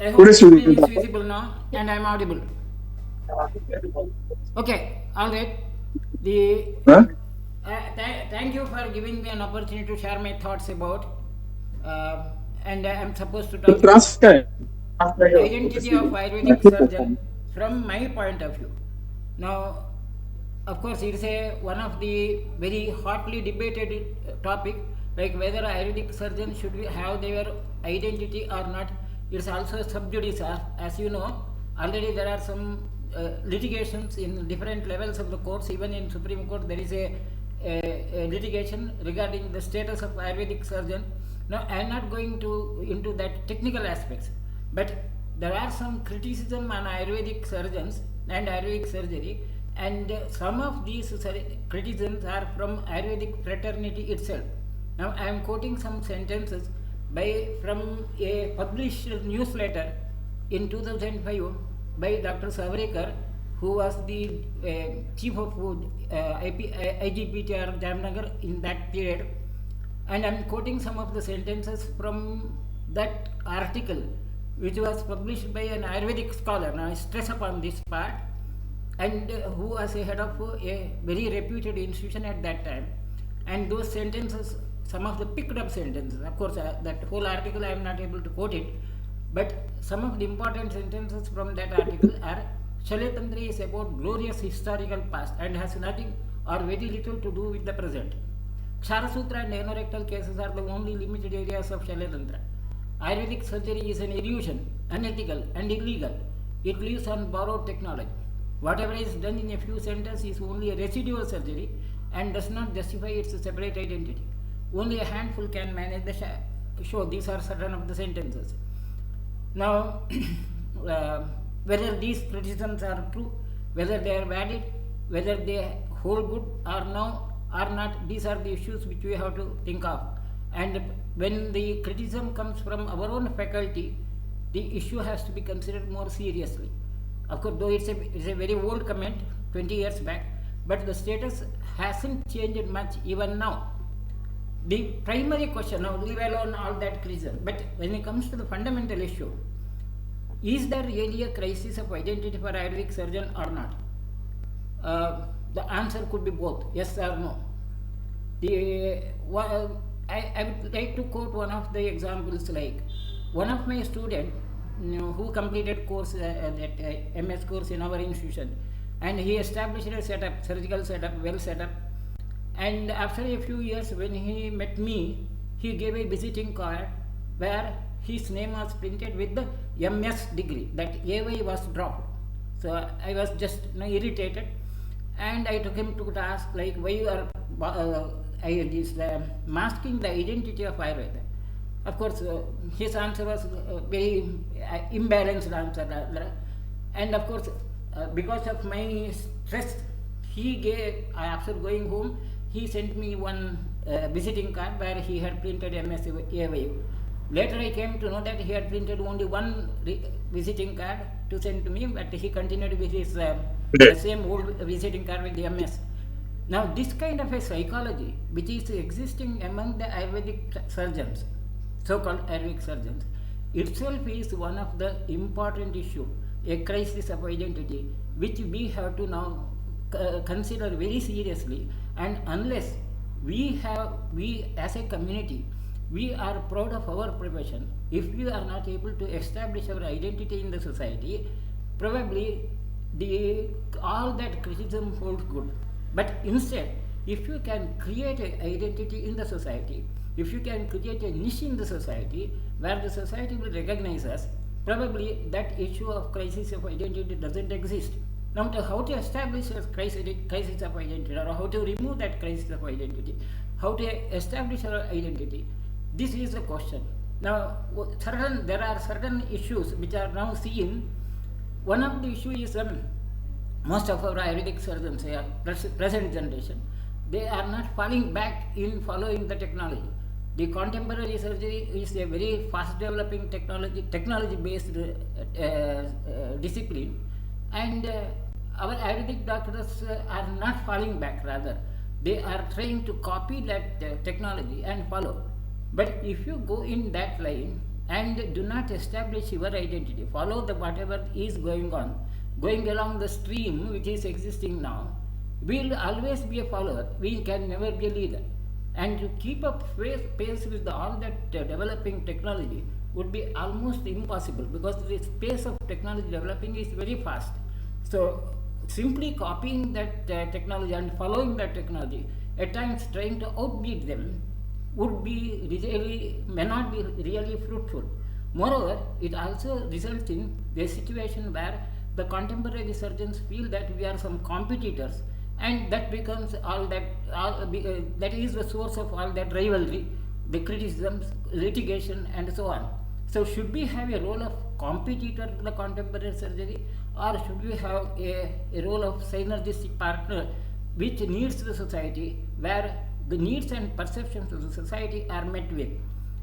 I hope the screen is visible now and I am audible. Okay, all right. The thank you for giving me an opportunity to share my thoughts about, uh, and I am supposed to talk about identity of Ayurvedic surgeon from my point of view. Now, of course, it is one of the very hotly debated topic, like whether Ayurvedic surgeons should have their identity or not. It's also sub judice, as you know. Already there are some litigations in different levels of the courts. Even in Supreme Court, there is a litigation regarding the status of Ayurvedic surgeon. Now, I am not going to into that technical aspects, but there are some criticism on Ayurvedic surgeons and Ayurvedic surgery, and some of these criticisms are from Ayurvedic fraternity itself. Now, I am quoting some sentences from a published newsletter in 2005 by Dr. Savrekar, who was the chief of IGPTR Jamnagar in that period, and I am quoting some of the sentences from that article, which was published by an Ayurvedic scholar. Now, I stress upon this part, and who was a head of a very reputed institution at that time. And those sentences, some of the picked up sentences, of course, that whole article I am not able to quote it, but some of the important sentences from that article are: Shailatantra is about glorious historical past and has nothing or very little to do with the present. Ksharasutra and anorectal cases are the only limited areas of Shailatantra. Ayurvedic surgery is an illusion, unethical and illegal. It lives on borrowed technology. Whatever is done in a few sentences is only a residual surgery and does not justify its separate identity. Only a handful can manage the show. These are certain of the sentences. Now, whether these criticisms are true, whether they are valid, whether they hold good or not, these are the issues which we have to think of. And when the criticism comes from our own faculty, the issue has to be considered more seriously. Of course, though it's a very old comment, 20 years back, but the status hasn't changed much even now. The primary question, now leave alone all that criticism, but when it comes to the fundamental issue, is there really a crisis of identity for Ayurvedic surgeon or not? The answer could be both, yes or no. I would like to quote one of the examples, like one of my students who completed course that MS course in our institution, and he established a setup, surgical setup, well set up, and after a few years when he met me, he gave a visiting card where his name was printed with the MS degree, that AY was dropped. So I was just irritated, and I took him to task, like, why you are masking the identity of Ayurveda. Of course, his answer was very imbalanced answer, and of course, because of my stress, he gave, after going home, he sent me one visiting card where he had printed MS AY. Later I came to know that he had printed only one visiting card to send to me, but he continued with his the same old visiting card with the MS. Now, this kind of a psychology which is existing among the Ayurvedic surgeons, so-called Ayurvedic surgeons, itself is one of the important issue, a crisis of identity, which we have to now consider very seriously. And unless we as a community, we are proud of our profession, if we are not able to establish our identity in the society, probably all that criticism holds good. But instead, if you can create an identity in the society, if you can create a niche in the society where the society will recognize us, probably that issue of crisis of identity doesn't exist. Now, how to establish a crisis of identity, or how to remove that crisis of identity, how to establish our identity, this is the question. Now, there are certain issues which are now seen. One of the issues is most of our Ayurvedic surgeons, present generation, they are not falling back in following the technology. The contemporary surgery is a very fast developing technology based discipline, and our Ayurvedic doctors are not falling back, rather they are trying to copy that technology and follow. But if you go in that line and do not establish your identity, follow the whatever is going on, going along the stream which is existing now, we will always be a follower. We can never be a leader. And to keep up pace with all that developing technology would be almost impossible, because the pace of technology developing is very fast. So simply copying that technology and following that technology, at times trying to outbeat them, would be really, may not be really fruitful. Moreover, it also results in a situation where the contemporary surgeons feel that we are some competitors, and that becomes that is the source of all that rivalry, the criticisms, litigation, and so on. So should we have a role of competitor to the contemporary surgery, or should we have a role of synergistic partner which needs the society, where the needs and perceptions of the society are met with?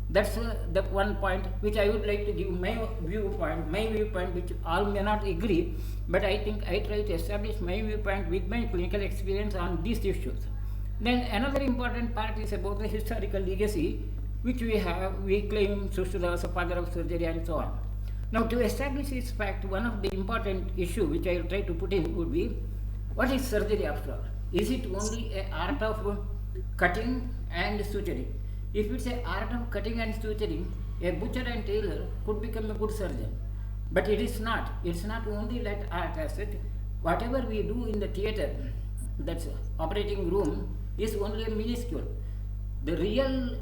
That's the one point which I would like to give my viewpoint, which all may not agree, but I think I try to establish my viewpoint with my clinical experience on these issues. Then another important part is about the historical legacy which we have. We claim Sushrula was a father of surgery and so on. Now, to establish this fact, one of the important issue which I will try to put in would be, what is surgery after all? Is it only an art of cutting and suturing? If it's an art of cutting and suturing, a butcher and tailor could become a good surgeon. But it is not. It's not only that art asset. Whatever we do in the theatre, that's operating room, is only a minuscule. The real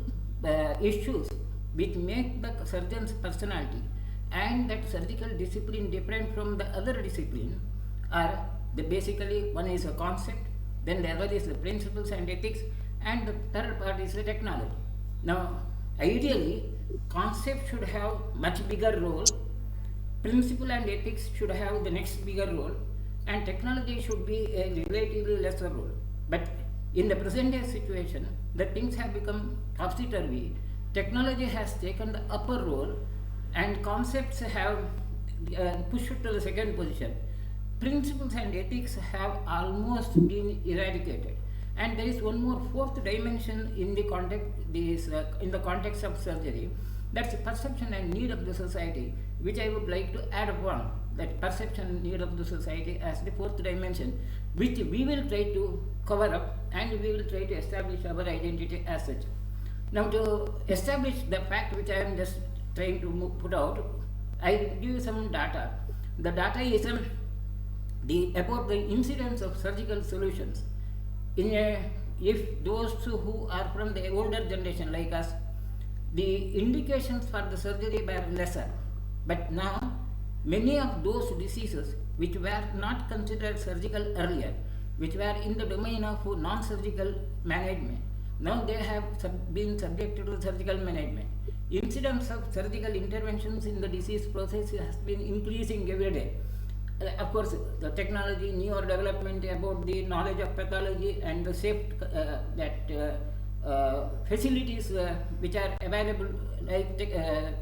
issues which make the surgeon's personality and that surgical discipline different from the other discipline are basically, one is a concept, then the other is the principles and ethics, and the third part is the technology. Now, ideally, concept should have much bigger role, principle and ethics should have the next bigger role, and technology should be a relatively lesser role. But in the present day situation, the things have become topsy-turvy. Technology has taken the upper role, and concepts have pushed it to the second position. Principles and ethics have almost been eradicated. And there is one more fourth dimension in the context of surgery, that's perception and need of the society, which I would like to add upon, that perception and need of the society as the fourth dimension, which we will try to cover up, and we will try to establish our identity as such. Now, to establish the fact which I am just trying to put out, I give you some data. The data is about the incidence of surgical solutions. If those who are from the older generation like us, the indications for the surgery were lesser. But now, many of those diseases which were not considered surgical earlier, which were in the domain of non-surgical management, now they have been subjected to surgical management. Incidence of surgical interventions in the disease process has been increasing every day. Of course, the technology, newer development about the knowledge of pathology and the safe facilities which are available, like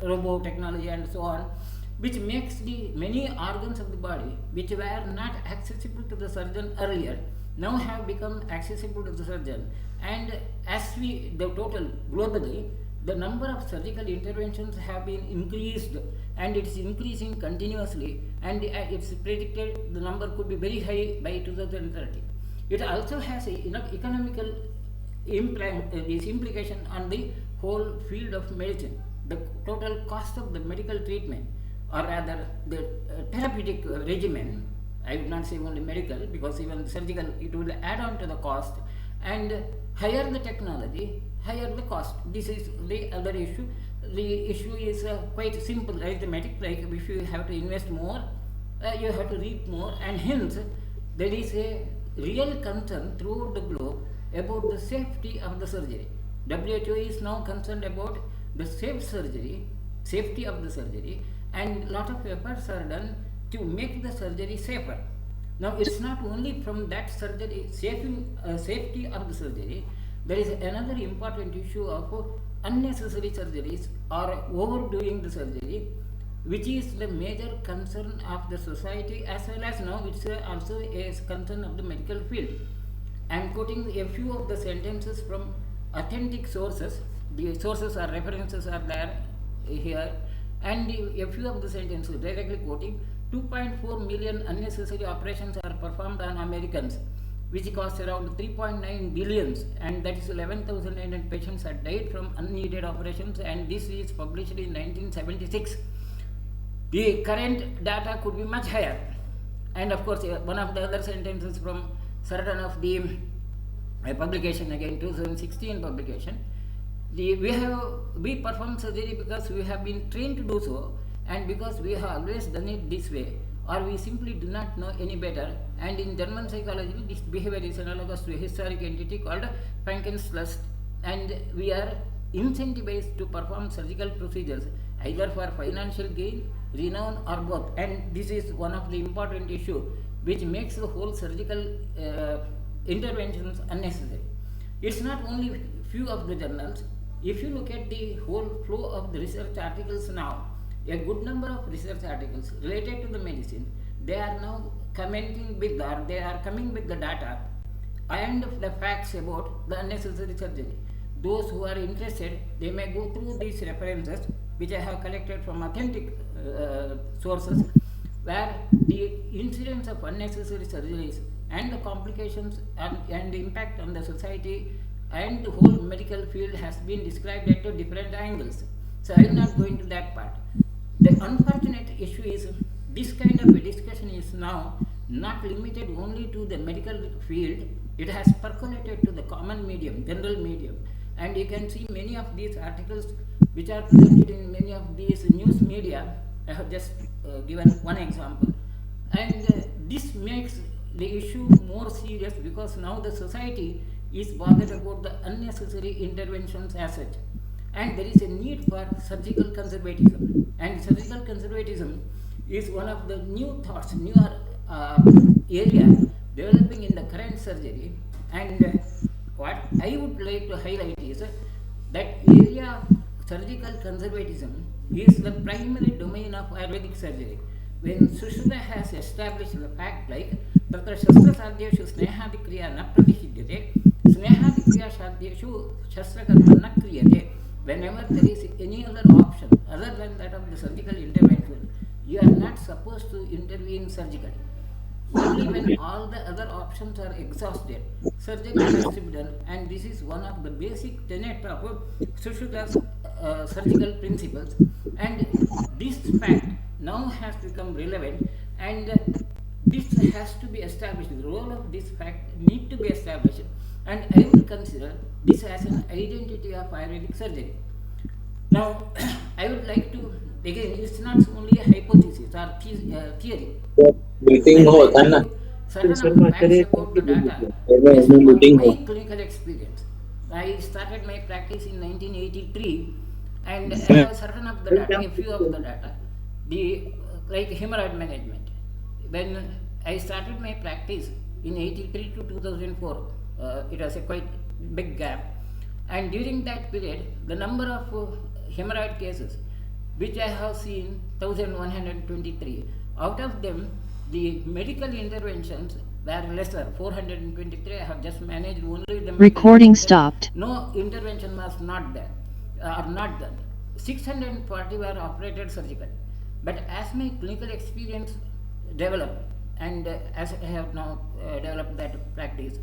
robo technology and so on, which makes the many organs of the body which were not accessible to the surgeon earlier now have become accessible to the surgeon. And as the total globally, the number of surgical interventions have been increased, and it is increasing continuously, and it's predicted the number could be very high by 2030. It also has economical implication on the whole field of medicine. The total cost of the medical treatment, or rather the therapeutic regimen, I would not say only medical, because even surgical, it will add on to the cost, and higher the technology, higher the cost. This is the other issue. The issue is quite simple arithmetic, like if you have to invest more, you have to reap more, and hence there is a real concern throughout the globe about the safety of the surgery. WHO is now concerned about the safety of the surgery, and lot of efforts are done to make the surgery safer. Now, it's not only from that surgery, safety of the surgery, there is another important issue of unnecessary surgeries or overdoing the surgery, which is the major concern of the society, as well as now it's also a concern of the medical field. I am quoting a few of the sentences from authentic sources. The sources or references are there here, and a few of the sentences directly quoting: 2.4 million unnecessary operations are performed on Americans, which cost around 3.9 billions, and that is 11,900 patients have died from unneeded operations, and this is published in 1976. The current data could be much higher. And of course, one of the other sentences from certain of the publication, again 2016 publication, we perform surgery because we have been trained to do so, and because we have always done it this way, or we simply do not know any better. And in German psychology, this behavior is analogous to a historic entity called Frankenlust, and we are incentivized to perform surgical procedures either for financial gain, renown, or both. And this is one of the important issue which makes the whole surgical interventions unnecessary. It's not only few of the journals. If you look at the whole flow of the research articles now, a good number of research articles related to the medicine, they are now commenting with, or they are coming with the data and the facts about the unnecessary surgery. Those who are interested, they may go through these references which I have collected from authentic sources, where the incidence of unnecessary surgeries and the complications and the impact on the society and the whole medical field has been described at different angles. So I will not go into that part. The unfortunate issue is this kind of a discussion is now not limited only to the medical field. It has percolated to the common medium, general medium, and you can see many of these articles which are presented in many of these news media. I have just given one example, and this makes the issue more serious because now the society is bothered about the unnecessary interventions as such, and there is a need for surgical conservatism. And surgical conservatism is one of the new thoughts, newer area developing in the current surgery. And what I would like to highlight is that area of surgical conservatism is the primary domain of Ayurvedic surgery. When Sushruta has established the fact like तत्र शस्त्रसाध्येषु स्नेहादिक्रिया न प्रतिषिध्यते स्नेहादिक्रिया साध्येषु शस्त्रकर्म न क्रियते. Whenever there is any other option other than that of the surgical intervention, you are not supposed to intervene surgically. Only when all the other options are exhausted, surgery has to be done, and this is one of the basic tenets of Sushruta's surgical principles. And this fact now has become relevant, and this has to be established. The role of this fact need to be established, and I will consider this as an identity of Ayurvedic surgery. Now, I would like to, again, it's not only a hypothesis or theory. Meeting होता है ना Certain facts about the data based on my clinical experience. I started my practice in 1983, and I have certain of the data, a few of the data, like hemorrhoid management. When I started my practice in 83 to 2004, it was a quite big gap, and during that period, the number of hemorrhoid cases which I have seen 1123. Out of them, the medical interventions were lesser, 423. I have just managed only the recording stopped. No intervention was not there or not done. 640 were operated surgically. But as my clinical experience developed, and as I have now developed that practice,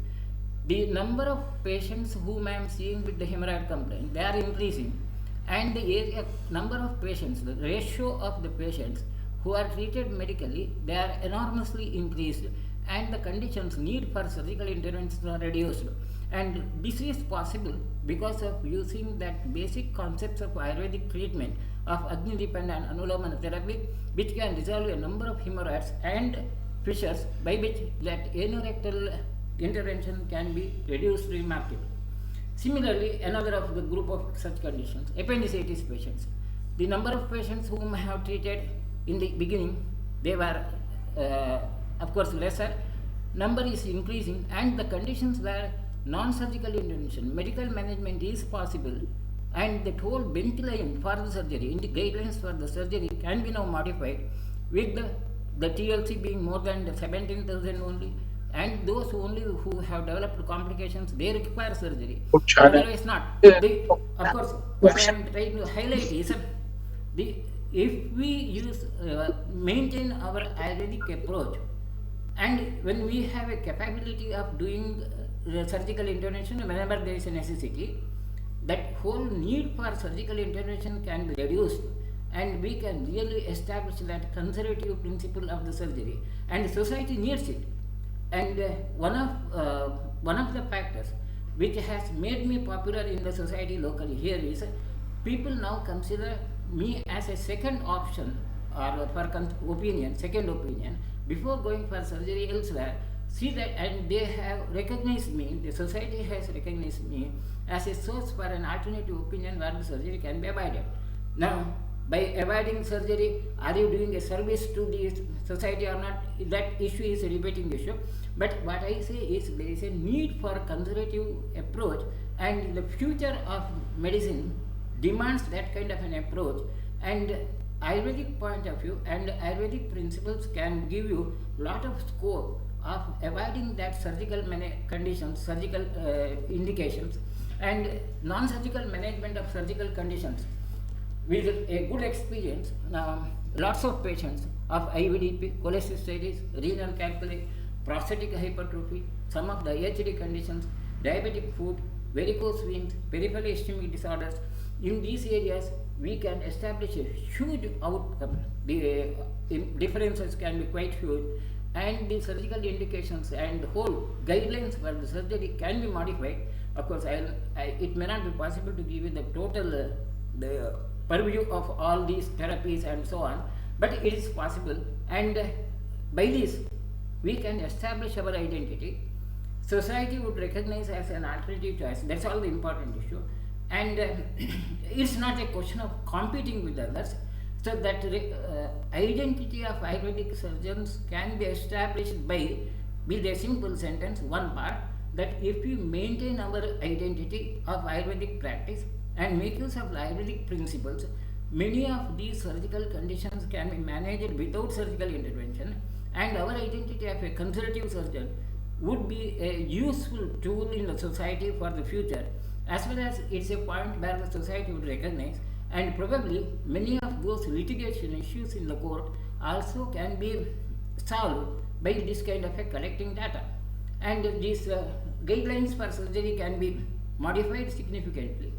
the number of patients whom I am seeing with the hemorrhoid complaint, they are increasing, and the area number of patients, the ratio of the patients who are treated medically, they are enormously increased, and the conditions need for surgical interventions are reduced. And this is possible because of using that basic concepts of Ayurvedic treatment of Agni-Dipa and Anulomana therapy, which can resolve a number of hemorrhoids and fissures, by which that anorectal intervention can be reduced remarkably. Similarly, another of the group of such conditions, appendicitis patients. The number of patients whom I have treated in the beginning, they were of course lesser. Number is increasing, and the conditions where non-surgical intervention, medical management is possible, and the whole bench line for the surgery, in the guidelines for the surgery can be now modified with the TLC being more than 17,000 only, and those only who have developed complications, they require surgery. China. Otherwise, not. Of course, what I am trying to highlight is if we maintain our Ayurvedic approach, and when we have a capability of doing surgical intervention whenever there is a necessity, that whole need for surgical intervention can be reduced, and we can really establish that conservative principle of the surgery, and society needs it. And one of the factors which has made me popular in the society locally here is people now consider me as a second option, or for second opinion, before going for surgery elsewhere. See that, and they have recognized me, the society has recognized me as a source for an alternative opinion where the surgery can be avoided. Now, by avoiding surgery, are you doing a service to the society or not? That issue is a debating issue. But what I say is there is a need for conservative approach, and the future of medicine demands that kind of an approach. And Ayurvedic point of view and Ayurvedic principles can give you lot of scope of avoiding that surgical conditions, surgical indications, and non-surgical management of surgical conditions. With a good experience, lots of patients of IVDP, cholecystitis, renal calculi, prostatic hypertrophy, some of the AHD conditions, diabetic foot, varicose veins, peripheral ischemic disorders. In these areas, we can establish a huge outcome. The differences can be quite huge, and the surgical indications and whole guidelines for the surgery can be modified. Of course, it may not be possible to give you the total the purview of all these therapies and so on, but it is possible, and by this we can establish our identity. Society would recognize as an alternative choice. That's all the important issue, and it's not a question of competing with others. So that identity of Ayurvedic surgeons can be established by, with a simple sentence, one part, that if we maintain our identity of Ayurvedic practice and make use of Ayurvedic principles, many of these surgical conditions can be managed without surgical intervention, and our identity of a conservative surgeon would be a useful tool in the society for the future, as well as it's a point where the society would recognize, and probably many of those litigation issues in the court also can be solved by this kind of a collecting data. And these guidelines for surgery can be modified significantly.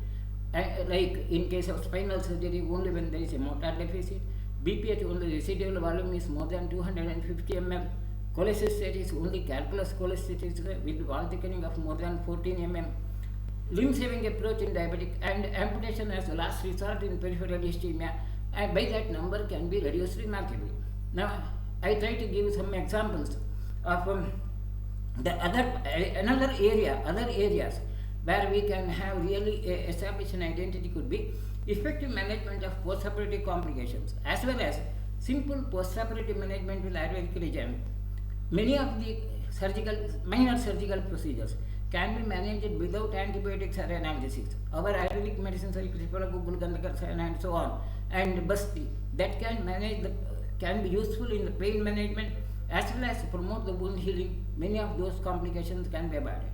Like in case of spinal surgery, only when there is a motor deficit, BPH only residual volume is more than 250 mm, cholecystitis only calculus cholecystitis with wall thickening of more than 14 mm, limb saving approach in diabetic, and amputation as a last resort in peripheral ischemia, and by that number can be reduced remarkably. Now, I try to give some examples of the other areas where we can have really establish an identity could be effective management of postoperative complications, as well as simple postoperative management with Ayurvedic regime. Many of the minor surgical procedures can be managed without antibiotics or analgesics. Our Ayurvedic medicines like and so on, and Basti, that can be useful in the pain management as well as promote the wound healing. Many of those complications can be avoided.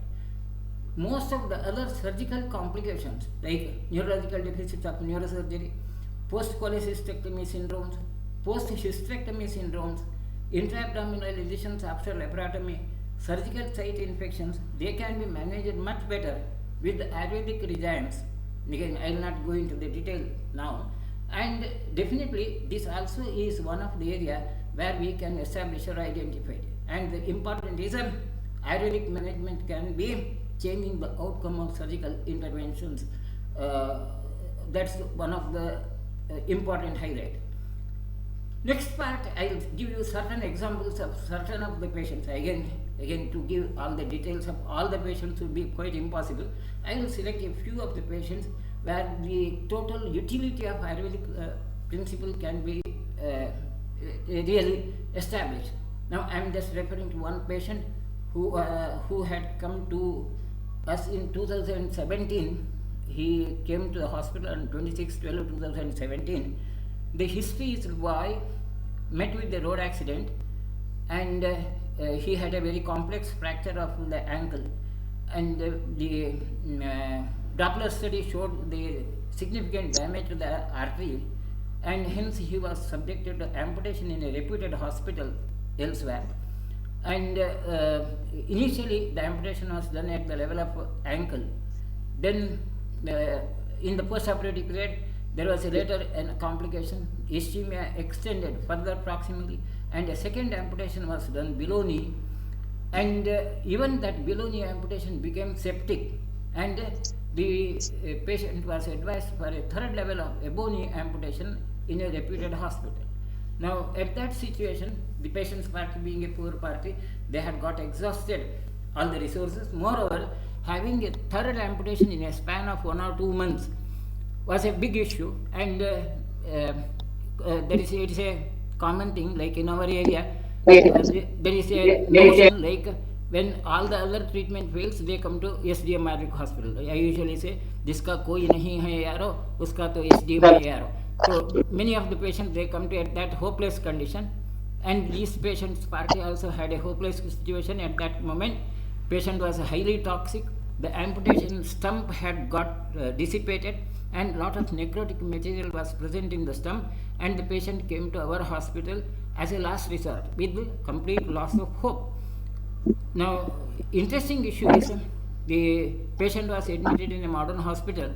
Most of the other surgical complications like neurological deficits of neurosurgery, post-cholecystectomy syndromes, post-hysterectomy syndromes, intra-abdominal lesions after laparotomy, surgical site infections, they can be managed much better with the Ayurvedic regimes. Again, I will not go into the detail now. And definitely this also is one of the area where we can establish or identify. And the important is Ayurvedic management can be changing the outcome of surgical interventions. That's one of the important highlight. Next part, I will give you certain examples of certain of the patients. Again, to give all the details of all the patients would be quite impossible. I will select a few of the patients where the total utility of Ayurvedic principle can be really established. Now, I am just referring to one patient who had come to us in 2017. He came to the hospital on 26/12/2017. The history is boy met with a road accident, and he had a very complex fracture of the ankle, and the Doppler study showed the significant damage to the artery, and hence he was subjected to amputation in a reputed hospital elsewhere. And initially the amputation was done at the level of ankle. Then in the post-operative period there was later a complication, ischemia extended further proximally, and a second amputation was done below knee, and even that below knee amputation became septic, and the patient was advised for a third level of above knee amputation in a reputed hospital. Now at that situation, the patient's party being a poor party, they had got exhausted all the resources. Moreover, having a third amputation in a span of 1 or 2 months was a big issue, and it is a common thing, like in our area, there is a notion like when all the other treatment fails, they come to SDM Ayurvedic hospital. I usually say, जिसका कोई नहीं है यारो, उसका तो SDM है यारो. So many of the patients, they come to at that hopeless condition, and these patients' party also had a hopeless situation at that moment. Patient was highly toxic. The amputation stump had got dissipated, and lot of necrotic material was present in the stump, and the patient came to our hospital as a last resort with complete loss of hope. Now, interesting issue is the patient was admitted in a modern hospital,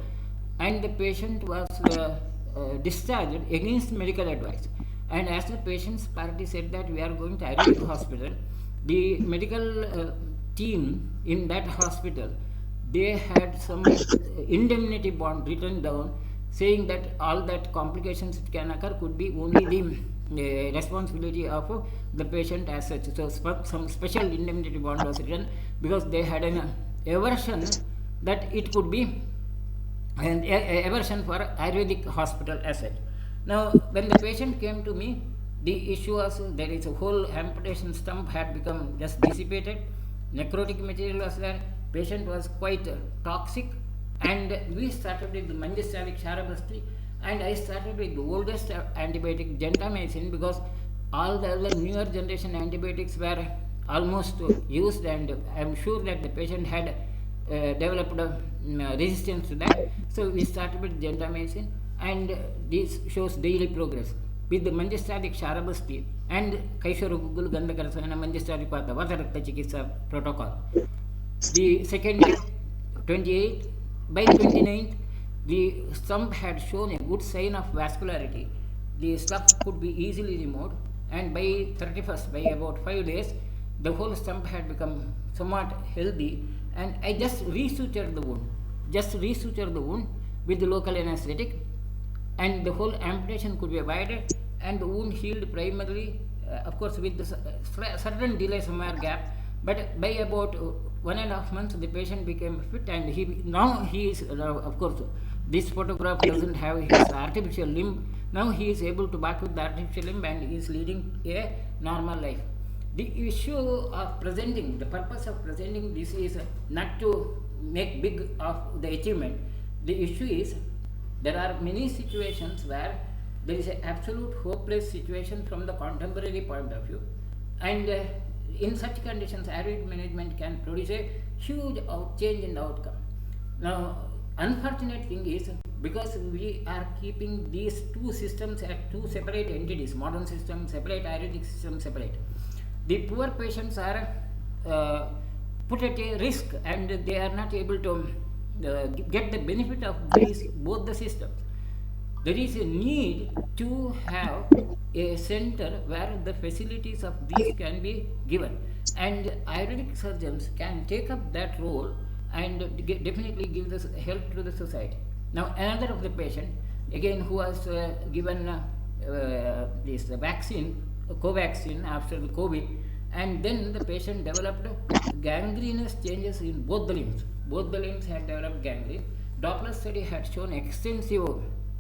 and the patient was discharged against medical advice. And as the patient's party said that we are going to Ayurvedic hospital, the medical team in that hospital, they had some indemnity bond written down saying that all that complications that can occur could be only the responsibility of the patient as such. So some special indemnity bond was written because they had an aversion that it could be an aversion for Ayurvedic hospital as such. Now when the patient came to me, the issue was there is a whole amputation stump had become just dissipated, necrotic material was there, patient was quite toxic, and we started with the Manjastalic Sharabasti, and I started with the oldest antibiotic, gentamicin, because all the other newer generation antibiotics were almost used, and I am sure that the patient had developed resistance to that. So we started with gentamicin, and this shows daily progress with the Manjastalic Sharabasti and Kaishara Gugul Gandakarasana Manjastalic Vatarakta Chikitsa protocol. The second 28th, by 29th, the stump had shown a good sign of vascularity. The stump could be easily removed, and by 31st, by about 5 days, the whole stump had become somewhat healthy, and I just resutured the wound with the local anesthetic, and the whole amputation could be avoided, and the wound healed primarily, of course with the certain delay somewhere gap, but by about 1.5 months the patient became fit, and now he is of course this photograph doesn't have his artificial limb. Now he is able to back with the artificial limb and is leading a normal life. The issue of presenting, the purpose of presenting this is not to make big of the achievement. The issue is there are many situations where there is an absolute hopeless situation from the contemporary point of view, and in such conditions Ayurvedic management can produce a huge change in the outcome. Now unfortunate thing is, because we are keeping these two systems at two separate entities, modern system separate, Ayurvedic system separate, the poor patients are put at a risk, and they are not able to get the benefit of both the systems. There is a need to have a center where the facilities of these can be given, and Ayurvedic surgeons can take up that role and definitely give this help to the society. Now another of the patient again who was given this vaccine, Covaxin, after the COVID, and then the patient developed gangrenous changes in both the limbs. Both the limbs had developed gangrene. Doppler study had shown extensive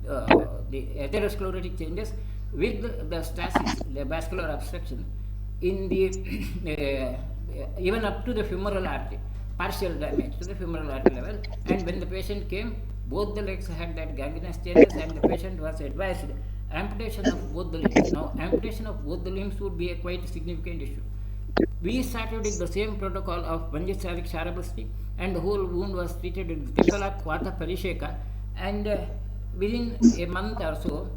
the atherosclerotic changes with the stasis, the vascular obstruction in the even up to the femoral artery, partial damage to the femoral artery level. And when the patient came, both the legs had that gangrenous changes, and the patient was advised amputation of both the limbs. Now amputation of both the limbs would be a quite significant issue. We started with the same protocol of Panchasarik Sharabasti, and the whole wound was treated with Triphala Kvata Parisheka, and within a month or so,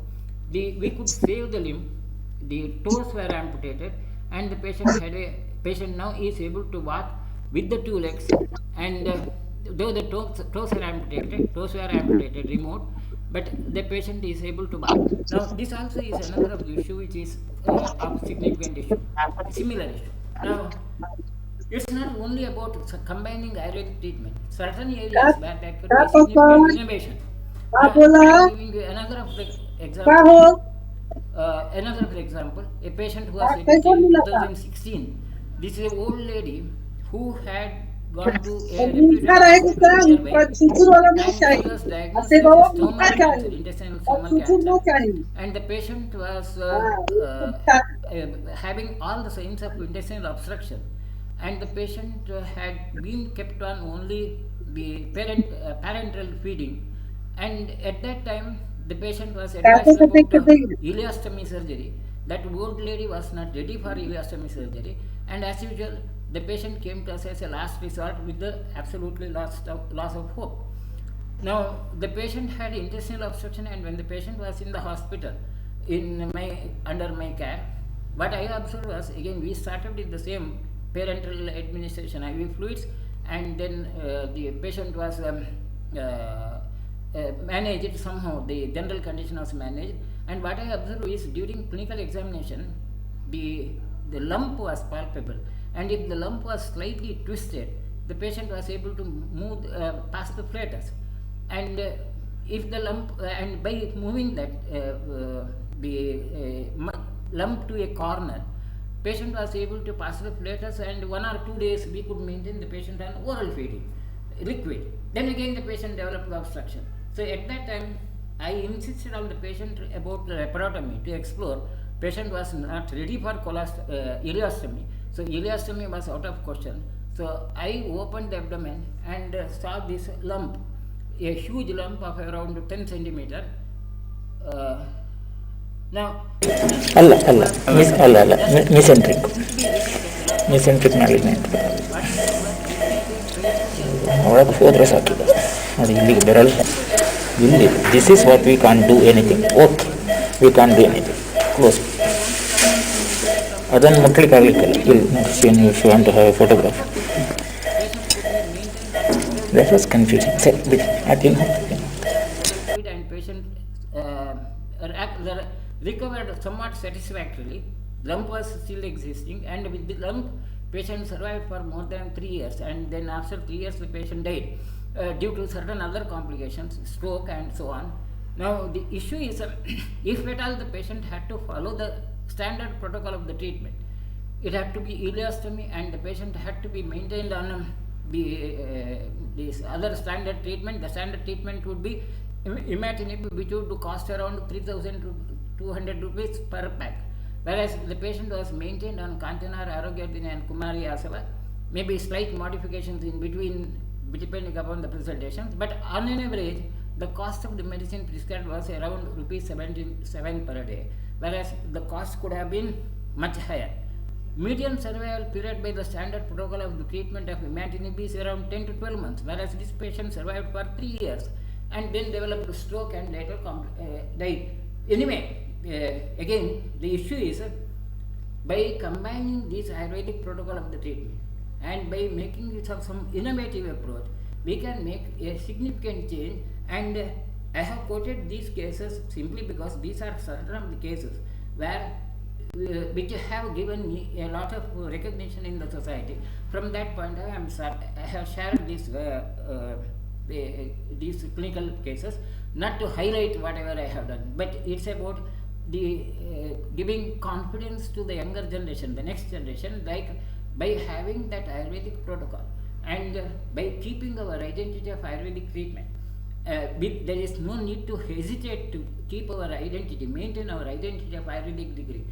we could save the limb, the toes were amputated, and the patient now is able to walk with the two legs, and though the toes were amputated, removed, but the patient is able to walk. Now, this also is another of the issue which is of significant issue, similar issue. Now, it's not only about combining Ayurvedic treatment. Certain areas where there could be significant innovation. Now, I am giving you another of the example. Another example, a patient who was admitted in 2016. This is an old lady who had gone to a reputed hospital nearby, and she was diagnosed with a stomach cancer, intestinal stomach cancer, and the patient was having all the signs of intestinal obstruction, and the patient had been kept on only the parenteral feeding, and at that time the patient was advised about ileostomy surgery. That old lady was not ready for ileostomy surgery, and as usual, the patient came to us as a last resort with the absolutely loss of hope. Now, the patient had intestinal obstruction, and when the patient was in the hospital, under my care, what I observed was, again, we started with the same parenteral administration IV fluids, and then the patient was managed somehow. The general condition was managed, and what I observed is, during clinical examination, the lump was palpable, and if the lump was slightly twisted, the patient was able to move past the flatus, and if the lump and by moving that the lump to a corner, patient was able to pass the flatus, and 1 or 2 days we could maintain the patient on oral feeding, liquid. Then again the patient developed obstruction. So at that time I insisted on the patient about laparotomy to explore. Patient was not ready for ileostomy, so ileostomy was out of question. So I opened the abdomen and saw this lump, a huge lump of around 10 centimeter. Now, ಅಲ್ಲ ಅಲ್ಲ ಮಿಸೆಂಟ್ರಿಕ್ malignant ಒಳಗೆ ಹೋದರೆ ಸಾಕಿಲ್ಲ ಅದು ಇಲ್ಲಿಗೆ ಬರಲ್ಲ. ಇಲ್ಲಿ this is what we can do anything. Okay, we can do anything. Close. ಅದನ್ನು ಮಕ್ಕಳಿಗೆ ಆಗಲಿಕ್ಕಿಲ್ಲ. ಇಲ್ಲಿ ನೋಡಿ, if you want to have a photograph. That was confusing. ಸರಿ ಬಿಡಿ, ಅದೇನು and patient recovered somewhat satisfactorily. Lump was still existing, and with the lump, patient survived for more than 3 years, and then after 3 years the patient died due to certain other complications, stroke and so on. Now the issue is, if at all the patient had to follow the standard protocol of the treatment, it had to be ileostomy, and the patient had to be maintained on this other standard treatment. The standard treatment would be imatinib, which would cost around 3,200 rupees per pack, whereas the patient was maintained on Kantanar, Arogyadini and Kumari Asava, maybe slight modifications in between depending upon the presentations, but on an average the cost of the medicine prescribed was around rupees 77 per day, whereas the cost could have been much higher. Median survival period by the standard protocol of the treatment of imatinib is around 10 to 12 months, whereas this patient survived for 3 years and then developed stroke and later died. Anyway, again the issue is, by combining this Ayurvedic protocol of the treatment and by making use of some innovative approach, we can make a significant change. And I have quoted these cases simply because these are certain of the cases where which have given me a lot of recognition in the society. From that point I have shared these clinical cases, not to highlight whatever I have done, but it's about the giving confidence to the younger generation, the next generation, like by having that Ayurvedic protocol and by keeping our identity of Ayurvedic treatment. There is no need to hesitate to keep our identity, maintain our identity of Ayurvedic degree.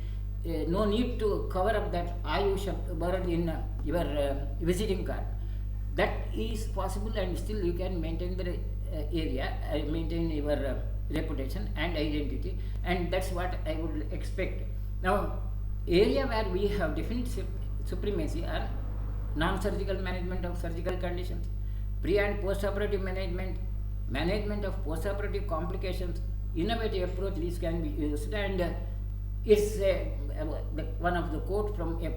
No need to cover up that Ayush word in your visiting card. That is possible, and still you can maintain the area, maintain your reputation and identity, and that's what I would expect. Now, area where we have definite supremacy are non-surgical management of surgical conditions, pre and post-operative management, management of post-operative complications, innovative approach. These can be used, and it's one of the quote from a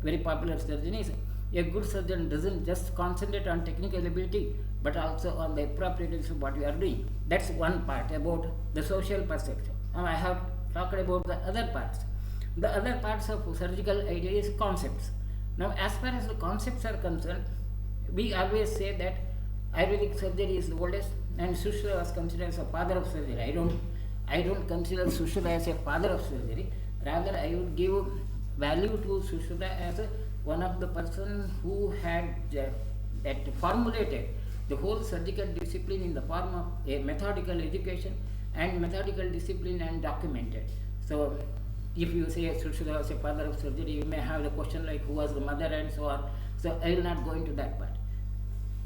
very popular surgeon is, a good surgeon doesn't just concentrate on technical ability but also on the appropriateness of what you are doing. That's one part about the social perception. Now I have talked about the other parts. The other parts of surgical idea is concepts. Now as far as the concepts are concerned, we always say that Ayurvedic surgery is the oldest, and Sushruta was considered as a father of surgery. I don't consider Sushruta as a father of surgery. Rather, I would give value to Sushruta as one of the person who had that formulated the whole surgical discipline in the form of a methodical education and methodical discipline and documented. So, if you say Sushruta was a father of surgery, you may have the question like who was the mother and so on. So, I will not go into that part.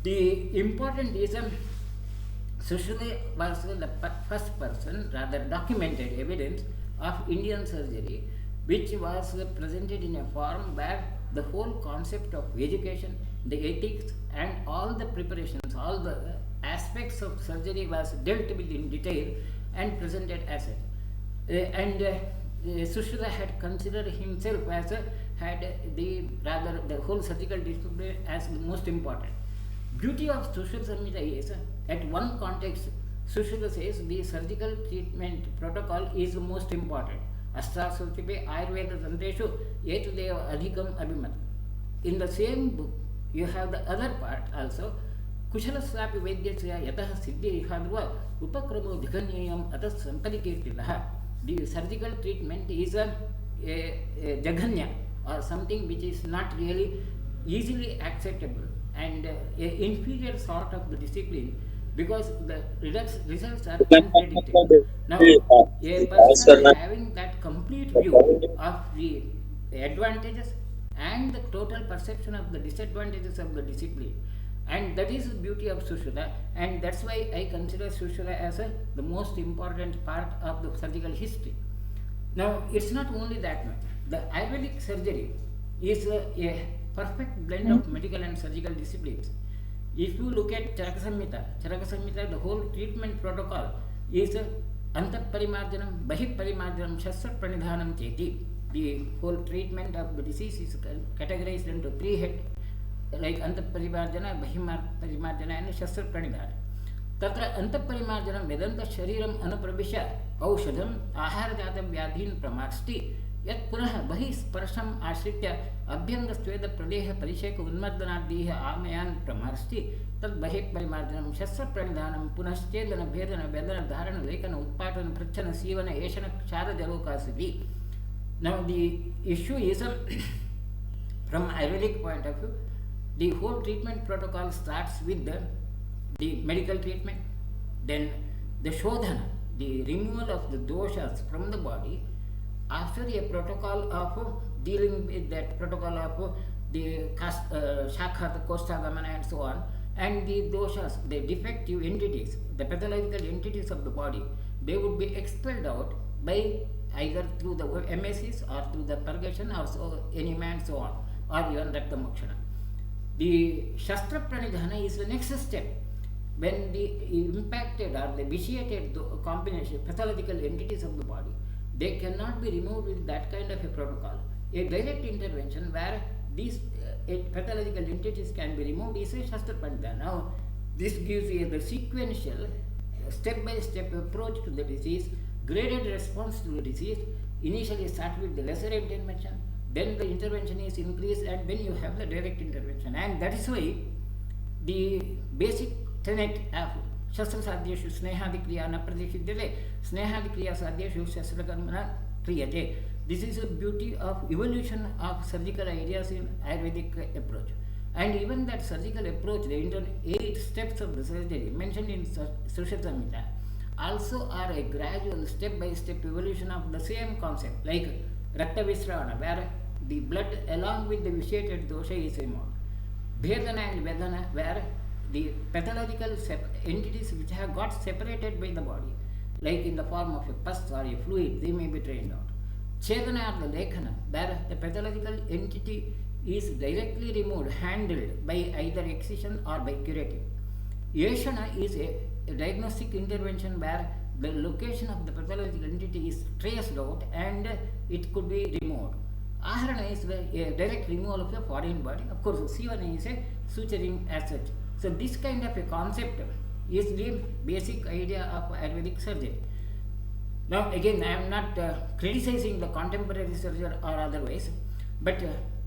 The important reason Sushruta was the first person, rather documented evidence of Indian surgery, which was presented in a form where the whole concept of education, the ethics, and all the preparations, all the aspects of surgery was dealt with in detail and presented as it. Sushruta had considered himself as the whole surgical discipline as the most important. Beauty of Sushruta Samhita is, at one context, Sushruta says the surgical treatment protocol is the most important. Astrasutipe Ayurveda Tantreshu Etudeva Adhikam Abhimat. In the same book, you have the other part also. Kushalasrapi Vedyasya Yatah Siddhi Ihadva Upakramo Dhikanyayam Atas Samparikirtilaha. The surgical treatment is a jaganya, or something which is not really easily acceptable, and a inferior sort of the discipline, because the results are unpredictable. Now, a person having that complete view of the advantages and the total perception of the disadvantages of the discipline, and that is the beauty of Sushruta, and that's why I consider Sushruta as the most important part of the surgical history. Now, it's not only that much. The Ayurvedic surgery is a perfect blend of medical and surgical disciplines. If you look at Charaka Samhita, the whole treatment protocol is Antaparimarjanam, Bahiparimarjanam, Shastra Pranidhanam Cheti. The whole treatment of the disease is categorized into three heads, like Antaparimarjana, Bahiparimarjana, and Shastra Pranidhana. Tatra Antaparimarjanam Vedanta Shariram Anuprabhisha Aushadam Aharjatam Vyadhin Pramarsti Yat Punah Bahi Sparsham Ashritya Abhyangastweda Pradeha Parisheka Unmadanaddhiha Amayan Pramarsti Tad Bahik Parimarjanam Shastra Pranidhanam Punaschedana Vedana Vedana Dharana Lekana Utpatana Prachana Sivana Eshana Kshara Jalokasivi. Now the issue is from Ayurvedic point of view, the whole treatment protocol starts with the medical treatment, then the shodhana, the removal of the doshas from the body, after a protocol of dealing with that protocol of the shakha, the kostagamana and so on, and the doshas, the defective entities, the pathological entities of the body, they would be expelled out by either through the MSCs or through the purgation or so, enema and so on, or even Rakta Mokshana. The Shastra Pranidhana is the next step. When the impacted or the vitiated combination pathological entities of the body, they cannot be removed with that kind of a protocol. A direct intervention where these pathological entities can be removed is a Shastra Pranidhana. Now, this gives you the sequential, step-by-step approach to the disease, graded response to the disease. Initially start with the lesser intervention, then the intervention is increased, and then you have the direct intervention. And that is why the basic tenet of Shastra Sadhyeshu Snehadikriya na Pradeshidyate, Snehadikriya Sadhyeshu Shastra Karmana Kriyate. This is the beauty of evolution of surgical ideas in Ayurvedic approach. And even that surgical approach, the 8 steps of the surgery mentioned in Sushruta Samhita, also are a gradual step-by-step evolution of the same concept, like Rakta Visravana, where the blood along with the vitiated dosha is removed. Bhedana and Vedana, where the pathological entities which have got separated by the body, like in the form of a pus or a fluid, they may be drained out. Chetana or the Lekhana, where the pathological entity is directly removed, handled by either excision or by curative. Yeshana is a diagnostic intervention where the location of the pathological entity is traced out and it could be removed. Aharana is a direct removal of the foreign body. Of course, Sivana is a suturing as such. So, this kind of a concept is the basic idea of Ayurvedic surgery. Now, again, I am not criticizing the contemporary surgery or otherwise, but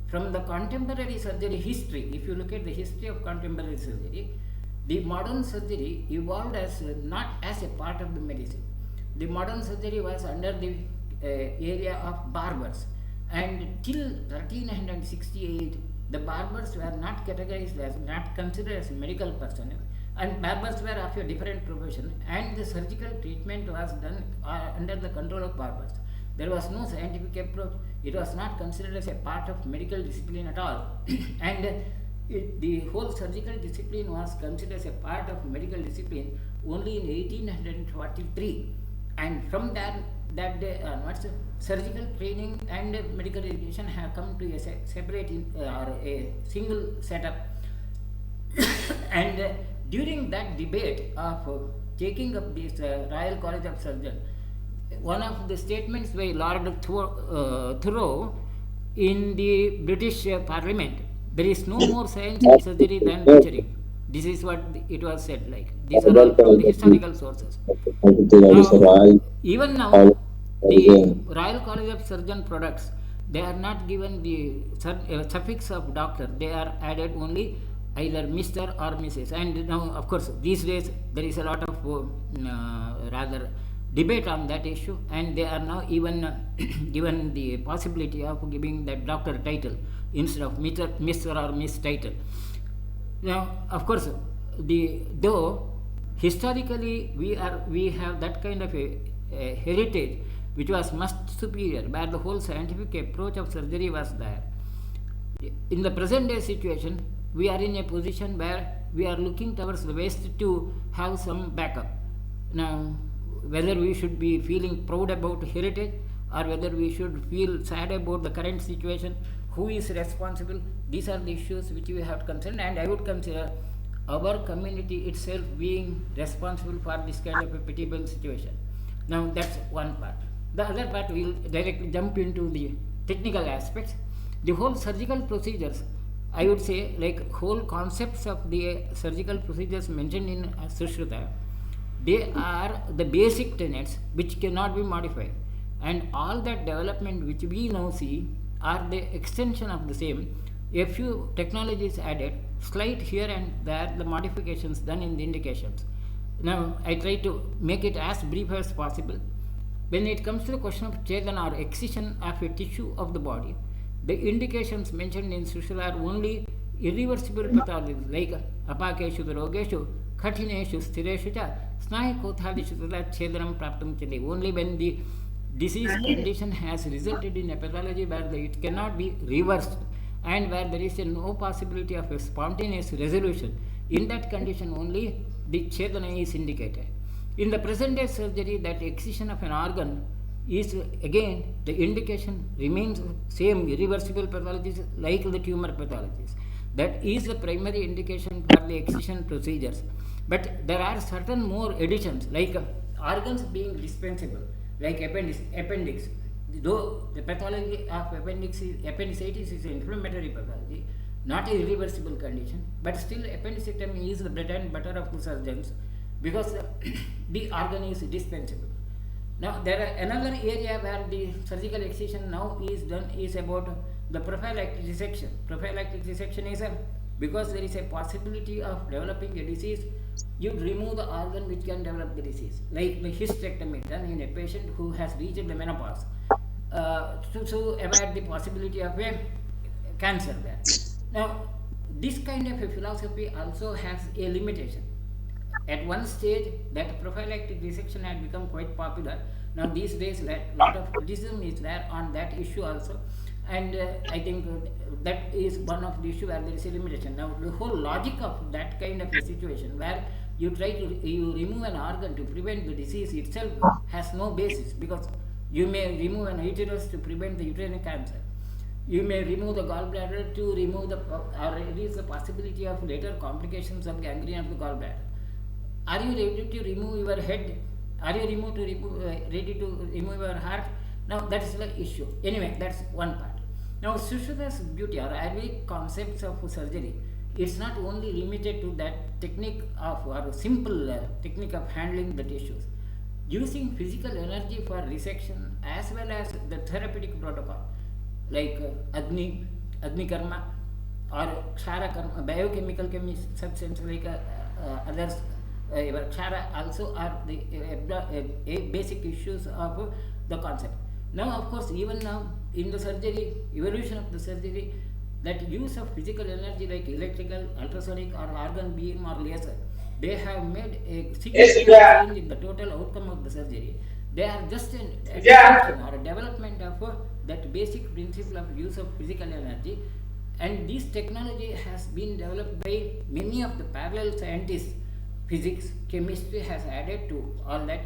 from the contemporary surgery history, if you look at the history of contemporary surgery, the modern surgery evolved as not as a part of the medicine. The modern surgery was under the area of barbers, and till 1368, the barbers were not categorized as, not considered as medical personnel, and barbers were of a different profession, and the surgical treatment was done under the control of barbers. There was no scientific approach. It was not considered as a part of medical discipline at all, and the whole surgical discipline was considered as a part of medical discipline only in 1843, and from that day onwards, surgical training and medical education have come to a separate or a single setup. And during that debate of taking up this Royal College of Surgeons, one of the statements by Lord Thoreau in the British Parliament, there is no more science in surgery than butchering. This is what it was said. Like, these are all from the historical sources. Now, even now, the Royal College of Surgeon products, they are not given the suffix of doctor. They are added only either Mr. or Mrs. And now, of course, these days there is a lot of rather debate on that issue, and they are now even given the possibility of giving that doctor title instead of Mr. or Miss title. Now, of course, though historically we have that kind of a heritage which was much superior, where the whole scientific approach of surgery was there. In the present day situation, we are in a position where we are looking towards the west to have some backup. Now, whether we should be feeling proud about heritage or whether we should feel sad about the current situation, who is responsible, these are the issues which we have to consider, and I would consider our community itself being responsible for this kind of a pitiable situation. Now, that's one part. The other part, we will directly jump into the technical aspects. The whole surgical procedures, I would say, like whole concepts of the surgical procedures mentioned in Sushruta, they are the basic tenets which cannot be modified, and all that development which we now see are the extension of the same. A few technologies added, slight here and there, the modifications done in the indications. Now, I try to make it as brief as possible. When it comes to the question of Chedana or excision of a tissue of the body, the indications mentioned in Sushruta are only irreversible pathologies like apakeshu rogeshu, khathineshu stireshu cha, snayu kothadishu chedanam praptam chali. Only when the disease condition has resulted in a pathology where it cannot be reversed and where there is no possibility of a spontaneous resolution, in that condition only the chedana is indicated. In the present day surgery, that excision of an organ is again the indication remains same, irreversible pathologies like the tumor pathologies. That is the primary indication for the excision procedures. But there are certain more additions like organs being dispensable, like appendix. Though the pathology of appendicitis is an inflammatory pathology, not a irreversible condition, but still appendicectomy is the bread and butter of the surgeons because the organ is dispensable. Now, there are another area where the surgical excision now is done is about the prophylactic resection. Prophylactic resection is because there is a possibility of developing a disease, you remove the organ which can develop the disease, like the hysterectomy done in a patient who has reached the menopause, to avoid the possibility of a cancer there. Now, this kind of a philosophy also has a limitation. At one stage, that prophylactic resection had become quite popular. Now, these days, a lot of criticism is there on that issue also, and I think that is one of the issues where there is a limitation. Now, the whole logic of that kind of a situation where you remove an organ to prevent the disease itself has no basis, because You may remove an uterus to prevent the uterine cancer. You may remove the gallbladder to remove or reduce the possibility of later complications of gangrene of the gallbladder. Are you ready to remove your head? Are you ready to remove your heart? Now that is the issue. Anyway, that's one part. Now Sushruta's beauty or Ayurvedic concepts of surgery, it's not only limited to that technique of or simple technique of handling the tissues. Using physical energy for resection as well as the therapeutic protocol like Agni Karma or Kshara Karma, biochemical substance like others, Kshara also are the basic issues of the concept. Now, of course, even now in the surgery, evolution of the surgery, that use of physical energy like electrical, ultrasonic, or organ beam or laser, they have made a significant change in the total outcome of the surgery. They are just an extension or a development of that basic principle of use of physical energy, and this technology has been developed by many of the parallel scientists. Physics, chemistry has added to all that,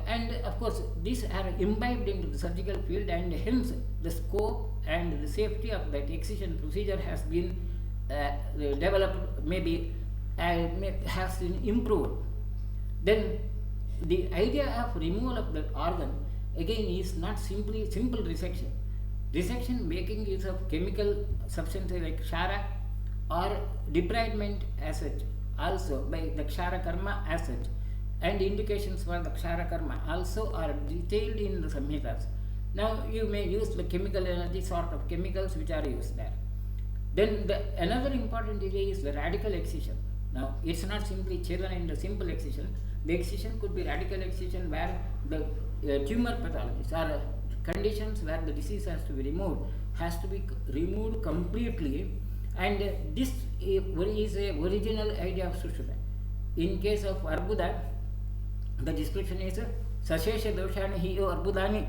and of course these are imbibed into the surgical field, and hence the scope and the safety of that excision procedure has been developed, maybe has been improved. Then the idea of removal of the organ again is not simply simple resection. Resection making use of chemical substances like Kshara or debridement as such, also by the Kshara Karma as such, and indications for the Kshara Karma also are detailed in the Samhitas. Now you may use the chemical energy sort of chemicals which are used there. Then another important area is the radical excision. Now it's not simply children in the simple excision. The excision could be radical excision where the tumor pathologies or conditions where the disease has to be removed completely, and this is a original idea of Sushruta. In case of Arbuda, the description is Sashesha doshani hiyo arbudani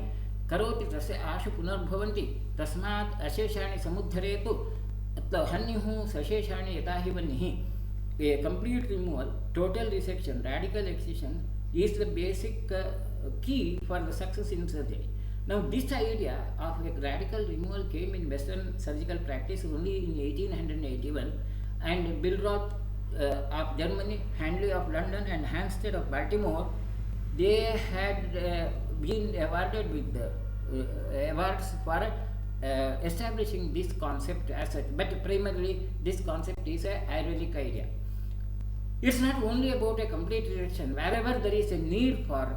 karoti tasya ashu punarbhavanti tasmat asheshani samudharetu hanyuhu sasheshani yatahivanihi. A complete removal, total resection, radical excision is the basic key for the success in surgery. Now this idea of a radical removal came in Western surgical practice only in 1881, and Billroth of Germany, Handley of London, and Hansted of Baltimore, they had been awarded with the awards for establishing this concept as such. But primarily this concept is a Ayurvedic idea. It's not only about a complete resection. Wherever there is a need for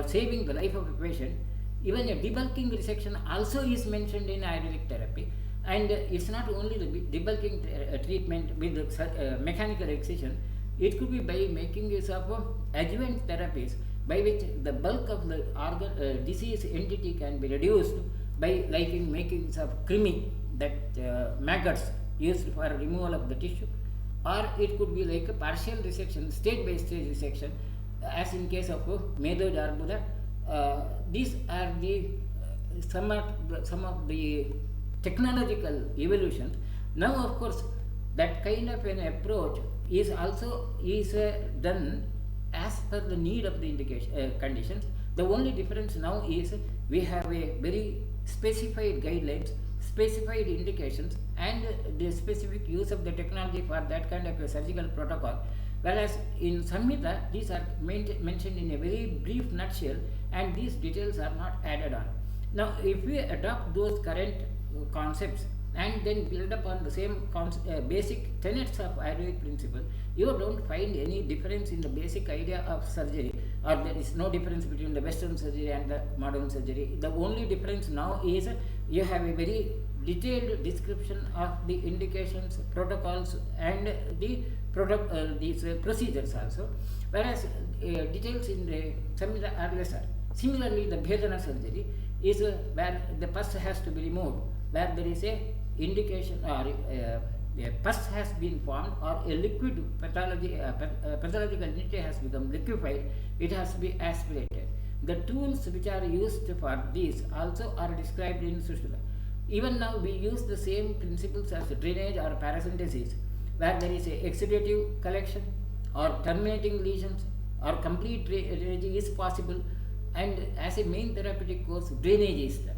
saving the life of a patient, even a debulking resection also is mentioned in Ayurvedic therapy. And it's not only the debulking treatment with mechanical excision, it could be by making use of adjuvant therapies by which the bulk of the organ disease entity can be reduced by making use of krimi, that maggots used for removal of the tissue, or it could be like a partial resection, stage by stage resection, as in case of Medoj Arbuda. These are the some of the technological evolutions. Now, of course, that kind of an approach is also done as per the need of the conditions. The only difference now is we have a very specified guidelines, specified indications, and the specific use of the technology for that kind of a surgical protocol. Whereas in Samhita, these are mentioned in a very brief nutshell, and these details are not added on. Now, if we adopt those current concepts and then build upon the same basic tenets of Ayurvedic principle, you don't find any difference in the basic idea of surgery, or there is no difference between the Western surgery and the modern surgery. The only difference now is you have a very detailed description of the indications, protocols, and the these procedures also, whereas details in the Samhita are lesser. Similarly, the Bhedana surgery is where the pus has to be removed, where there is a indication or a pus has been formed, or a liquid pathological entity has become liquefied, it has to be aspirated. The tools which are used for these also are described in Sushruta. Even now we use the same principles as drainage or paracentesis, where there is a exudative collection or terminating lesions or complete drainage is possible. and as a main therapeutic course, drainage is done.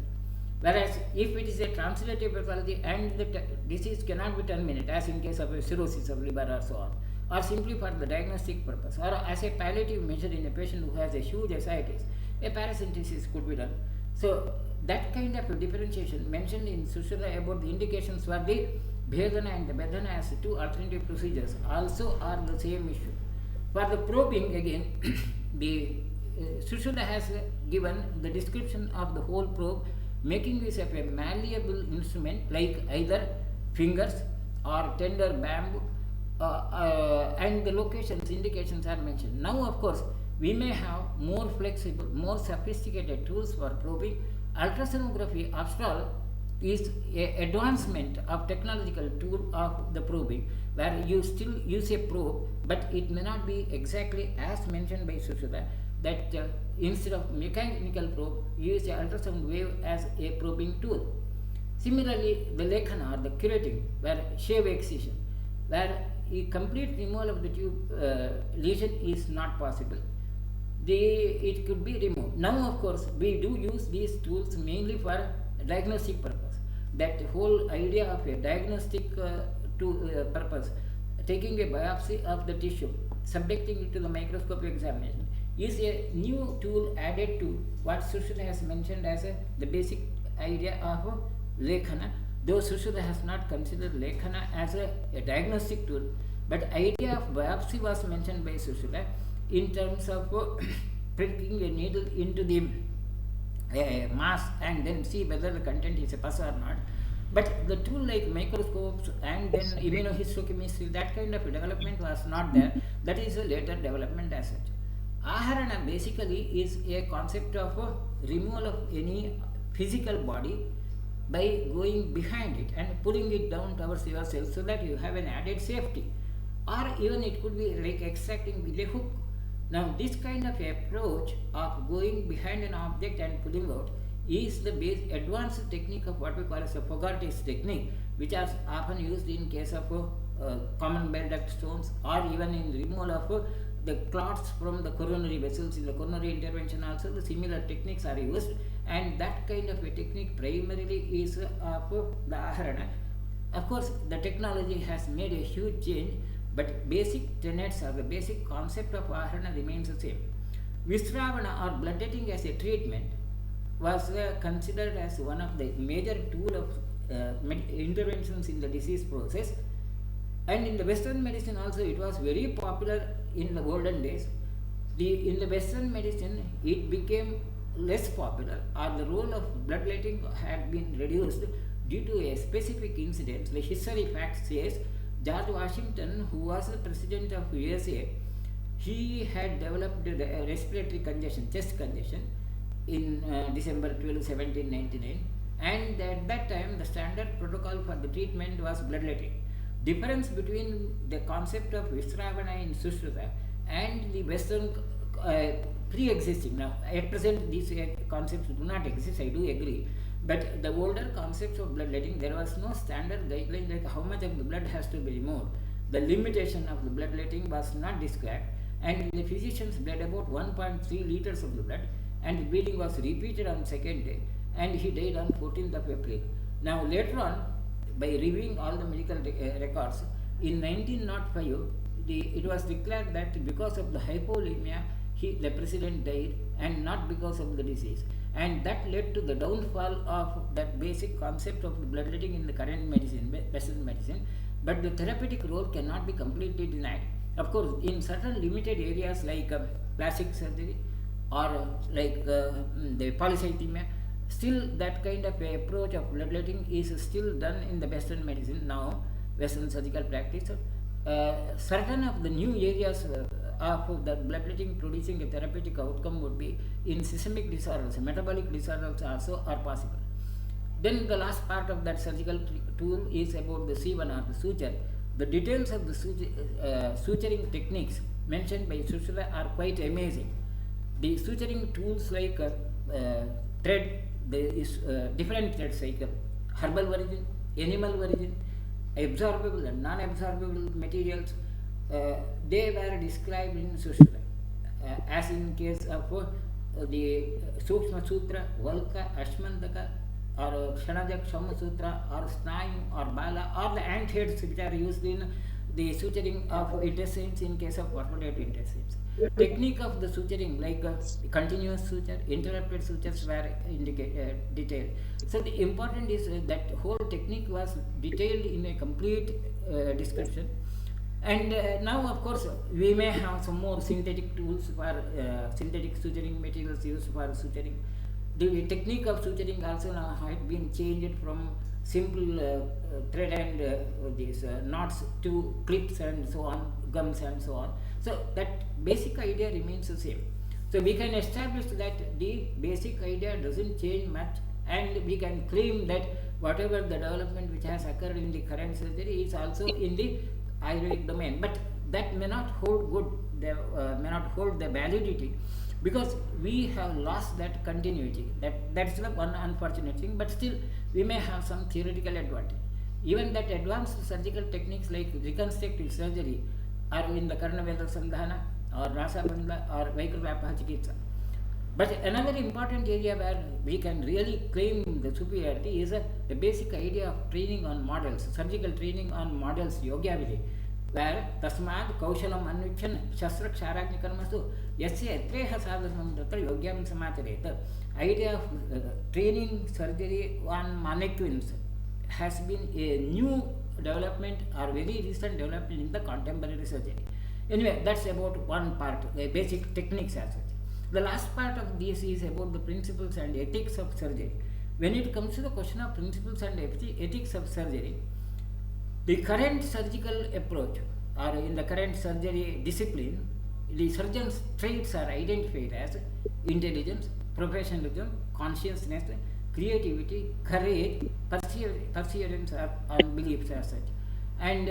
Whereas if it is a translative pathology and the disease cannot be terminated, as in case of a cirrhosis of liver or so on, or simply for the diagnostic purpose, or as a palliative measure in a patient who has a huge ascites, a paracentesis could be done. So that kind of a differentiation mentioned in Sushruta about the indications for the Bhedana and the Vedana as two alternative procedures also are the same issue. For the probing, again, the Sushruta has given the description of the whole probe, making this a malleable instrument like either fingers or tender bamboo, and the locations, indications are mentioned. Now, of course, we may have more flexible, more sophisticated tools for probing. Ultrasonography, after all, is a advancement of technological tool of the probing, where you still use a probe, but it may not be exactly as mentioned by Sushruta, that instead of mechanical probe, you use a ultrasound wave as a probing tool. Similarly, the lekhana or the curating, where shave excision, where a complete removal of the tube lesion is not possible. It could be removed. Now, of course, we do use these tools mainly for diagnostic purpose. That whole idea of a diagnostic purpose, taking a biopsy of the tissue, subjecting it to the microscopic examination, is a new tool added to what Sushruta has mentioned as the basic idea of lekhana. Though Sushruta has not considered lekhana as a diagnostic tool, but idea of biopsy was mentioned by Sushruta in terms of pricking a needle into the mass and then see whether the content is a pus or not. But the tool like microscopes and then immunohistochemistry, that kind of development was not there. That is a later development as such. Aharana basically is a concept of removal of any physical body by going behind it and pulling it down towards yourself so that you have an added safety. Or even it could be like extracting with a hook. Now, this kind of approach of going behind an object and pulling out is the advanced technique of what we call as a Fogarty's technique, which is often used in case of common bile duct stones, or even in removal of the clots from the coronary vessels. In the coronary intervention also the similar techniques are used, and that kind of a technique primarily is of the Aharana. Of course, the technology has made a huge change, but basic tenets or the basic concept of Aharana remains the same. Visravana or bloodletting as a treatment was considered as one of the major tool of interventions in the disease process, and in the Western medicine also it was very popular in the olden days. In the Western medicine it became less popular, or the role of bloodletting had been reduced due to a specific incident. The history fact says George Washington, who was the president of USA, he had developed a respiratory congestion, chest congestion, in December 12, 1799, and at that time the standard protocol for the treatment was bloodletting. Difference between the concept of Visravana in Sushruta and the Western pre-existing, now at present these concepts do not exist, I do agree, but the older concepts of bloodletting, there was no standard guideline like how much of the blood has to be removed. The limitation of the bloodletting was not described, and the physicians bled about 1.3 liters of the blood, and the bleeding was repeated on second day, and he died on 14th of April. Now later on, by reviewing all the medical records, in 1905, it was declared that because of the hypovolemia, the president died, and not because of the disease. And that led to the downfall of that basic concept of the bloodletting in the current medicine, Western medicine. But the therapeutic role cannot be completely denied. Of course, in certain limited areas like plastic surgery or like the polycythemia, still that kind of approach of bloodletting is still done in the Western medicine now, Western surgical practice. Certain of the new areas of the bloodletting producing a therapeutic outcome would be in systemic disorders, metabolic disorders also are possible. Then the last part of that surgical tool is about the Sivan or the suture. The details of the suturing techniques mentioned by Sushruta are quite amazing. The suturing tools like thread, there is different threads like herbal origin, animal origin, absorbable and non-absorbable materials, they were described in Sushruta. As in case of the Sukshma Sutra, Valka, Ashmandaka, or Kshanajak, Shama Sutra, or Snayu, or Bala, or the ant heads which are used in the suturing of intestines in case of perforated intestines. Technique of the suturing, like continuous suture, interrupted sutures were detailed. So the important is that whole technique was detailed in a complete description. And now, of course, we may have some more synthetic tools for synthetic suturing materials used for suturing. The technique of suturing also now has been changed from simple thread and these knots to clips and so on, gums and so on. So that basic idea remains the same. So we can establish that the basic idea doesn't change much, and we can claim that whatever the development which has occurred in the current surgery is also in the Ayurvedic domain, but that may not hold good, may not hold the validity, because we have lost that continuity. That's the one unfortunate thing, but still we may have some theoretical advantage. Even that advanced surgical techniques like reconstructive surgery are in the Karnaveda Sandhana or Rasabandha or Vaikrapaha Chikitsa. But another important area where we can really claim the superiority is the basic idea of training on models, surgical training on models, Yogyavili, where Tasmad Kaushalam Anvichan Shastra Ksharagni Karmasu Yasya Treha Sadhanam Tatra Yogyam Samachareta. Idea of training surgery on mannequins has been a new development or very recent development in the contemporary surgery. Anyway, that's about one part, the basic techniques as such. The last part of this is about the principles and ethics of surgery. When it comes to the question of principles and ethics of surgery, the current surgical approach or in the current surgery discipline, the surgeon's traits are identified as intelligence, professionalism, consciousness, creativity, courage, perseverance and beliefs as such. And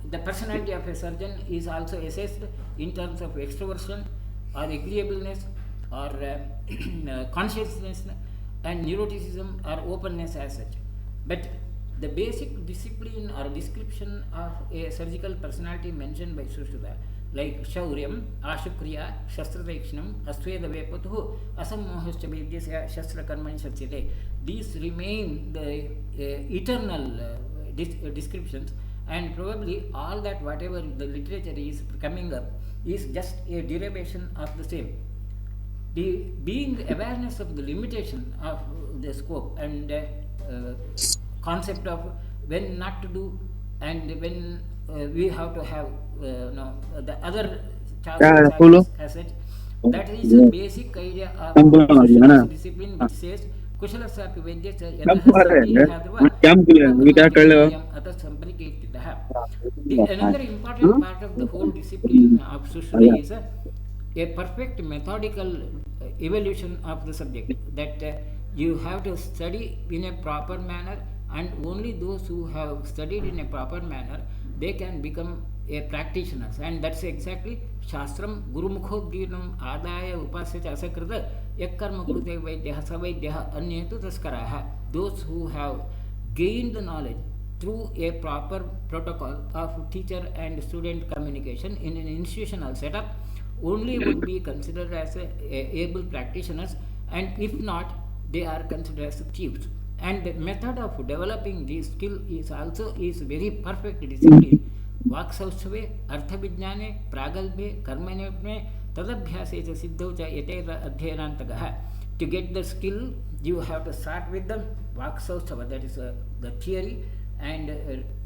the personality of a surgeon is also assessed in terms of extroversion or agreeableness or consciousness and neuroticism or openness as such. But the basic discipline or description of a surgical personality mentioned by Sushruta, like Shauryam, Ashukriya, Shastradakshinam, Asveda Vepatuhu, Asammohascha Vidyasya, Shastra Karmani Shatsite, these remain the eternal descriptions, and probably all that whatever the literature is coming up is just a derivation of the same. The being awareness of the limitation of the scope and concept of when not to do and when we have to have the other choices as such. That is a basic idea of social discipline which says Kushalasapi Vedyasya another important part of the whole discipline of Sushruta is a perfect methodical evolution of the subject, that you have to study in a proper manner, and only those who have studied in a proper manner, they can become a practitioners. And that's exactly Shastram Gurumukhodginam Adaya Upasya Asakrita Yakkarma Kurute Vaidyaha Savaidyaha Anyetu Taskaraha. Those who have gained the knowledge through a proper protocol of teacher and student communication in an institutional setup only would be considered as able practitioners, and if not, they are considered as thieves. And the method of developing this skill is also very perfect discipline. Vaksaustave, Arthabhijnane, Pragalbhe, Karmanebhne, Tadabhyase Siddhau cha Yatera Adhyanantagaha. To get the skill, you have to start with the Vaksaustava, that is the theory and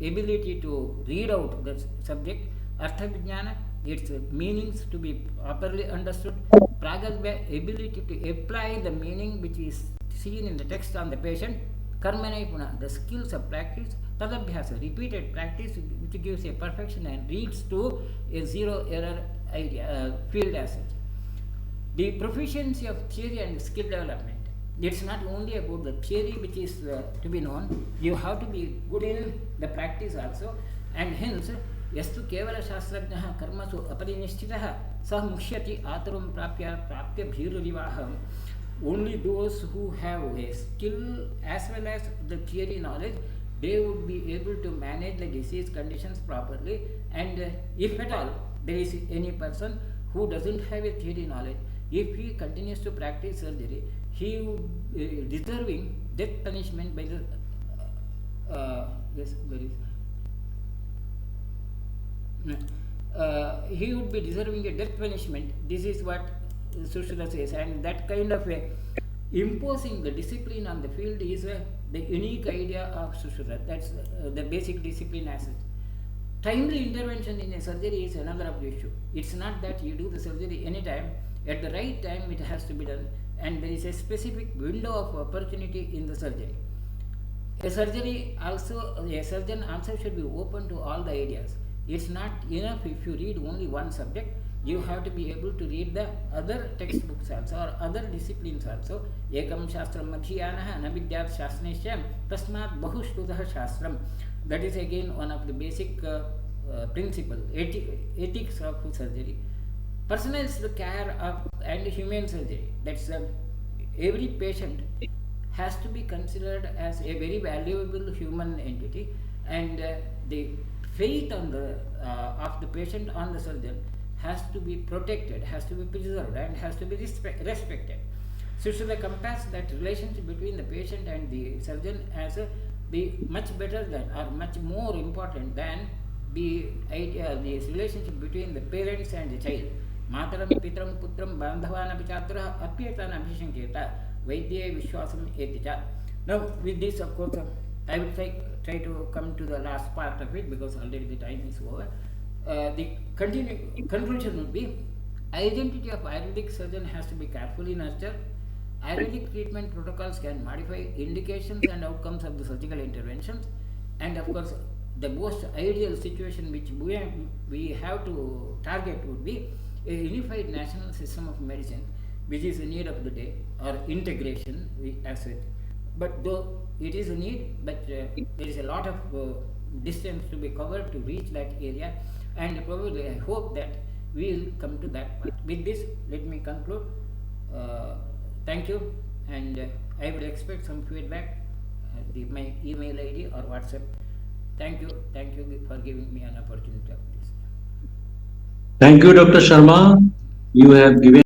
ability to read out the subject. Arthabhijnana, its meanings to be properly understood. Pragalbhe, ability to apply the meaning which is seen in the text on the patient. Karmanepuna, the skills of practice. Tadabhyasa, repeated practice which gives a perfection and leads to a zero error field as such. The proficiency of theory and skill development. It's not only about the theory which is to be known, you have to be good in the practice also, and hence Yastu Kevala Shastrajnaha Karmasu Aparinishchitaha Sah Mukhyati Atarum Prapya Bhirurivaham. Only those who have a skill as well as the theory knowledge, they would be able to manage the disease conditions properly. And if at all there is any person who doesn't have a theory knowledge, If he continues to practice surgery, he would be deserving death punishment by the yes, there is he would be deserving a death punishment. This is what Sushruta says, and that kind of a imposing the discipline on the field is the unique idea of Sushruta. That's the basic discipline as such. Timely intervention in a surgery is another of the issue. It's not that you do the surgery anytime, at the right time it has to be done, and there is a specific window of opportunity in the surgery. A surgery also, a surgeon also should be open to all the ideas. It's not enough if you read only one subject. You have to be able to read the other textbooks also or other disciplines also. Ekam shastram madhyanah navidyat shasnisham tasmat bahushtudah shastram. That is again one of the basic principle, ethics of surgery. Personalized care of and humane surgery. That's every patient has to be considered as a very valuable human entity, and the faith on the of the patient on the surgeon has to be protected, has to be preserved, and has to be respected. So should compass that relationship between the patient and the surgeon as be much better than or much more important than the idea, the relationship between the parents and the child. Mataram pitram putram bandhavan apichatra apyetan abhishanketa vaidye vishwasam eticha. Now with this, of course, I will try to come to the last part of it, because already the time is over. The conclusion would be: identity of Ayurvedic surgeon has to be carefully nurtured. Ayurvedic treatment protocols can modify indications and outcomes of the surgical interventions, and of course, the most ideal situation which we have to target would be a unified national system of medicine, which is the need of the day, or integration, as it. But though it is a need, but there is a lot of distance to be covered to reach that area, and probably I hope that we will come to that part. With this, let me conclude. Thank you, and I would expect some feedback at my email ID or WhatsApp. Thank you for giving me an opportunity of this. Thank you, Dr. Sharma. You have given